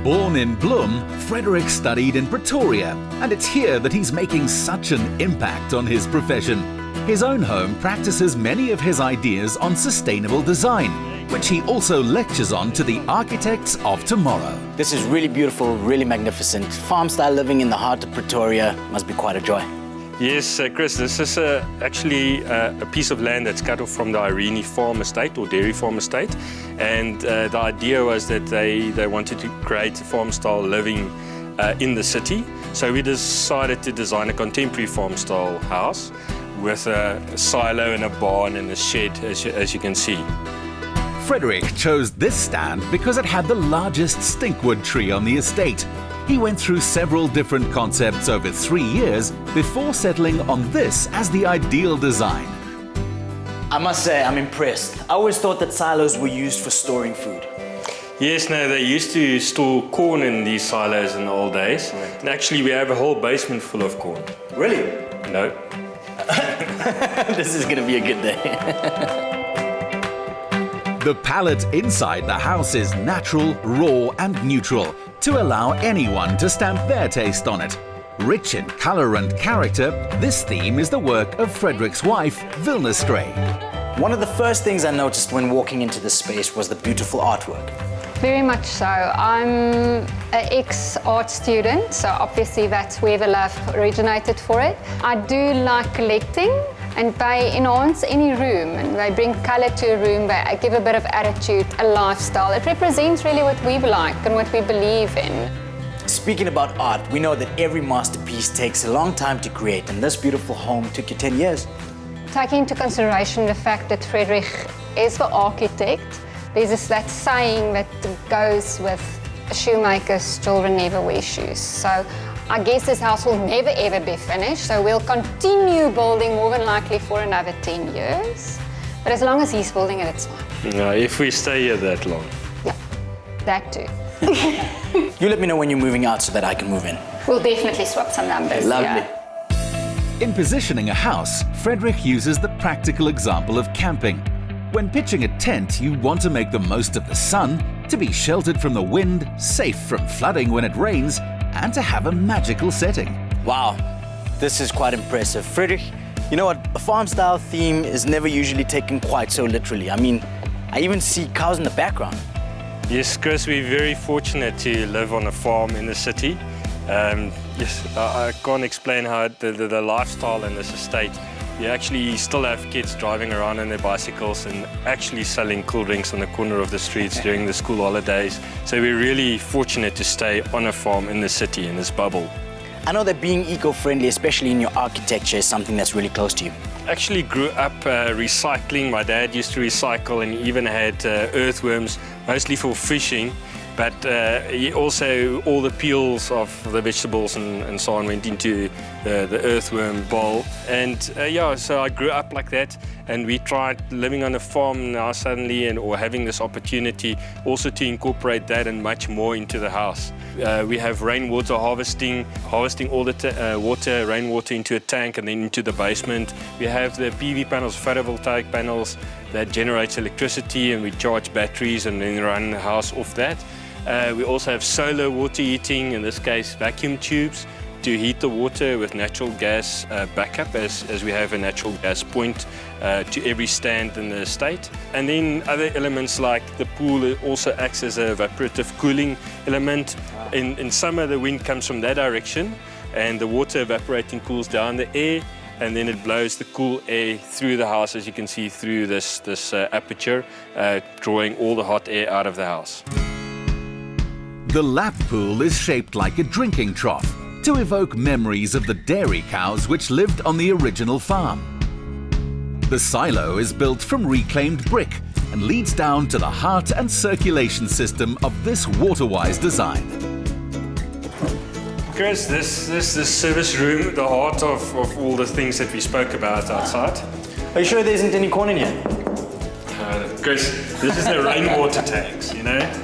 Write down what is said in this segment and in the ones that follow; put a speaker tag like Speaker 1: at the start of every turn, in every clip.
Speaker 1: Born in Bloem, Frederick studied in Pretoria, and it's here that he's making such an impact on his profession. His own home practices many of his ideas on sustainable design, which he also lectures on to the architects of tomorrow.
Speaker 2: This is really beautiful, really magnificent. Farm-style living in the heart of Pretoria must be quite a joy.
Speaker 3: Yes, Chris, this is actually a piece of land that's cut off from the Irene Farm Estate or Dairy Farm Estate. And the idea was that they wanted to create a farm-style living in the city. So we decided to design a contemporary farm-style house with a silo and a barn and a shed, as you can see.
Speaker 1: Frederick chose this stand because it had the largest stinkwood tree on the estate. He went through several different concepts over 3 years before settling on this as the ideal design.
Speaker 2: I must say, I'm impressed. I always thought that silos were used for storing food.
Speaker 3: Yes, no, they used to store corn in these silos in the old days. And actually, we have a whole basement full of corn.
Speaker 2: Really?
Speaker 3: No.
Speaker 2: This is going to be a good day.
Speaker 1: The palette inside the house is natural, raw and neutral to allow anyone to stamp their taste on it. Rich in colour and character, this theme is the work of Frederick's wife, Vilna Strey.
Speaker 2: One of the first things I noticed when walking into this space was the beautiful artwork.
Speaker 4: Very much so. I'm an ex-art student, so obviously that's where the love originated for it. I do like collecting, and they enhance any room, and they bring colour to a room, they give a bit of attitude, a lifestyle. It represents really what we like and what we believe in.
Speaker 2: Speaking about art, we know that every masterpiece takes a long time to create, and this beautiful home took you 10 years.
Speaker 4: Taking into consideration the fact that Frederick is the architect, there's that saying that goes with shoemakers, children never wear shoes. So I guess this house will never ever be finished, so we'll continue building more than likely for another 10 years. But as long as he's building it, it's fine.
Speaker 3: No, if we stay here that long.
Speaker 4: Yeah, that too.
Speaker 2: You let me know when you're moving out so that I can move in.
Speaker 4: We'll definitely swap some numbers.
Speaker 2: Lovely.
Speaker 4: Yeah.
Speaker 1: In positioning a house, Frederick uses the practical example of camping. When pitching a tent, you want to make the most of the sun, to be sheltered from the wind, safe from flooding when it rains, and to have a magical setting.
Speaker 2: Wow, this is quite impressive. Frederick, you know what? A farm-style theme is never usually taken quite so literally. I mean, I even see cows in the background.
Speaker 3: Yes, Chris, we're very fortunate to live on a farm in the city. Yes, I can't explain how the lifestyle in this estate. You actually still have kids driving around on their bicycles and actually selling cool drinks on the corner of the streets during the school holidays. So we're really fortunate to stay on a farm in the city, in this bubble.
Speaker 2: I know that being eco-friendly, especially in your architecture, is something that's really close to you.
Speaker 3: Actually grew up recycling. My dad used to recycle and he even had earthworms, mostly for fishing. But he also, all the peels of the vegetables and so on went into the earthworm bowl. And yeah, so I grew up like that. And we tried living on a farm now suddenly, or having this opportunity also to incorporate that and much more into the house. We have rainwater harvesting all the rainwater into a tank and then into the basement. We have the PV panels, photovoltaic panels that generates electricity, and we charge batteries and then run the house off that. We also have solar water heating, in this case vacuum tubes, to heat the water with natural gas backup, as we have a natural gas point to every stand in the estate. And then other elements like the pool also acts as a evaporative cooling element. In summer the wind comes from that direction and the water evaporating cools down the air, and then it blows the cool air through the house, as you can see through this aperture, drawing all the hot air out of the house.
Speaker 1: The lap pool is shaped like a drinking trough to evoke memories of the dairy cows which lived on the original farm. The silo is built from reclaimed brick and leads down to the heart and circulation system of this water-wise design.
Speaker 3: Chris, this service room, the heart of all the things that we spoke about outside.
Speaker 2: Are you sure there isn't any corn in here?
Speaker 3: Chris, this is the rainwater tanks, you know.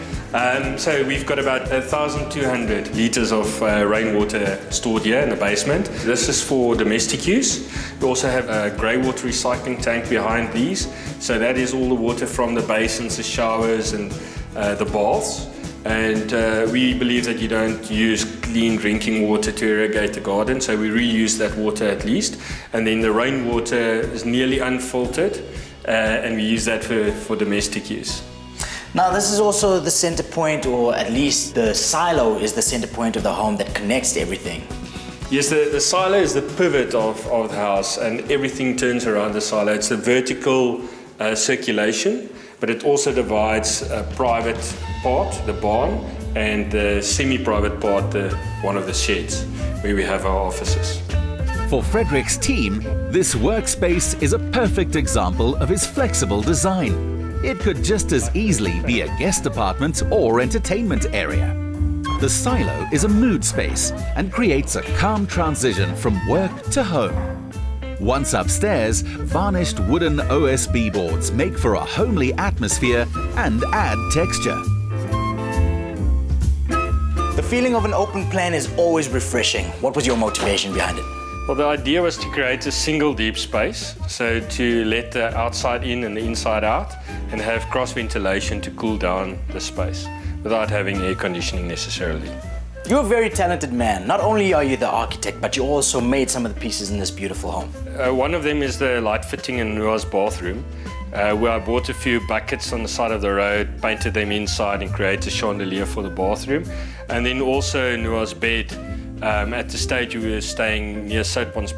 Speaker 3: So we've got about 1,200 litres of rainwater stored here in the basement. This is for domestic use. We also have a grey water recycling tank behind these. So that is all the water from the basins, the showers and the baths. And we believe that you don't use clean drinking water to irrigate the garden, so we reuse that water at least. And then the rainwater is nearly unfiltered, and we use that for domestic use.
Speaker 2: Now this is also the center point, or at least the silo is the center point of the home that connects to everything.
Speaker 3: Yes, the silo is the pivot of the house, and everything turns around the silo. It's a vertical circulation, but it also divides a private part, the barn, and the semi-private part, one of the sheds, where we have our offices.
Speaker 1: For Frederick's team, this workspace is a perfect example of his flexible design. It could just as easily be a guest apartment or entertainment area. The silo is a mood space and creates a calm transition from work to home. Once upstairs, varnished wooden OSB boards make for a homely atmosphere and add texture.
Speaker 2: The feeling of an open plan is always refreshing. What was your motivation behind it?
Speaker 3: Well, the idea was to create a single deep space, so to let the outside in and the inside out, and have cross ventilation to cool down the space without having air conditioning necessarily.
Speaker 2: You're a very talented man. Not only are you the architect, but you also made some of the pieces in this beautiful home.
Speaker 3: One of them is the light fitting in Noah's bathroom, where I bought a few buckets on the side of the road, painted them inside and created a chandelier for the bathroom. And then also Noah's bed. At the stage we were staying near Southdowns,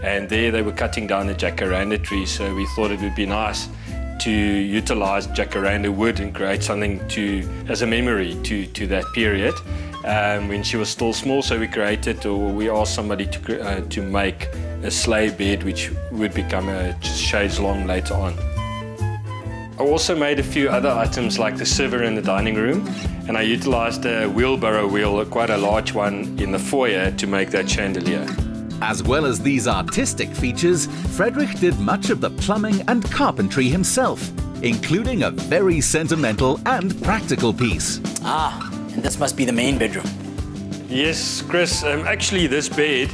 Speaker 3: and there they were cutting down the jacaranda tree, so we thought it would be nice to utilize jacaranda wood and create something as a memory to that period when she was still small. So we asked somebody to make a sleigh bed, which would become a shades long later on. I also made a few other items like the server in the dining room, and I utilized a wheelbarrow wheel, quite a large one, in the foyer to make that chandelier.
Speaker 1: As well as these artistic features, Frederick did much of the plumbing and carpentry himself, including a very sentimental and practical piece.
Speaker 2: And this must be the main bedroom.
Speaker 3: Yes, Chris, actually this bed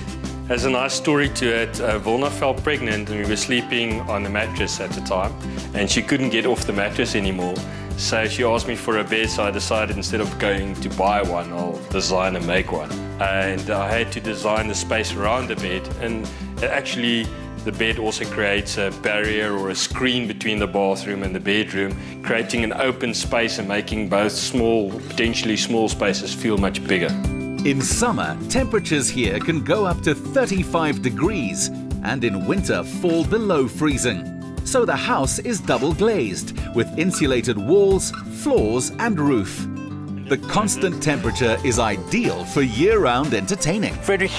Speaker 3: has a nice story to it. Vilna fell pregnant and we were sleeping on the mattress at the time, and she couldn't get off the mattress anymore. So she asked me for a bed, so I decided instead of going to buy one, I'll design and make one. And I had to design the space around the bed, and actually the bed also creates a barrier or a screen between the bathroom and the bedroom, creating an open space and making both potentially small spaces feel much bigger.
Speaker 1: In summer, temperatures here can go up to 35 degrees and in winter fall below freezing. So the house is double glazed with insulated walls, floors and roof. The constant temperature is ideal for year-round entertaining.
Speaker 2: Frederick,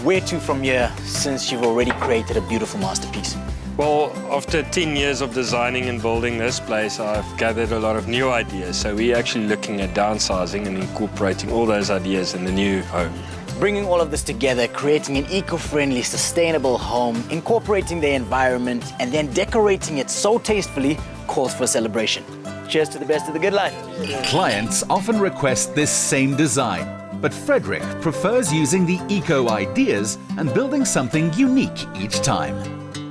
Speaker 2: where to from here, since you've already created a beautiful masterpiece?
Speaker 3: Well, after 10 years of designing and building this place, I've gathered a lot of new ideas. So we're actually looking at downsizing and incorporating all those ideas in the new home.
Speaker 2: Bringing all of this together, creating an eco-friendly, sustainable home, incorporating the environment, and then decorating it so tastefully calls for a celebration. Cheers to the best of the good life.
Speaker 1: Clients often request this same design, but Frederick prefers using the eco ideas and building something unique each time.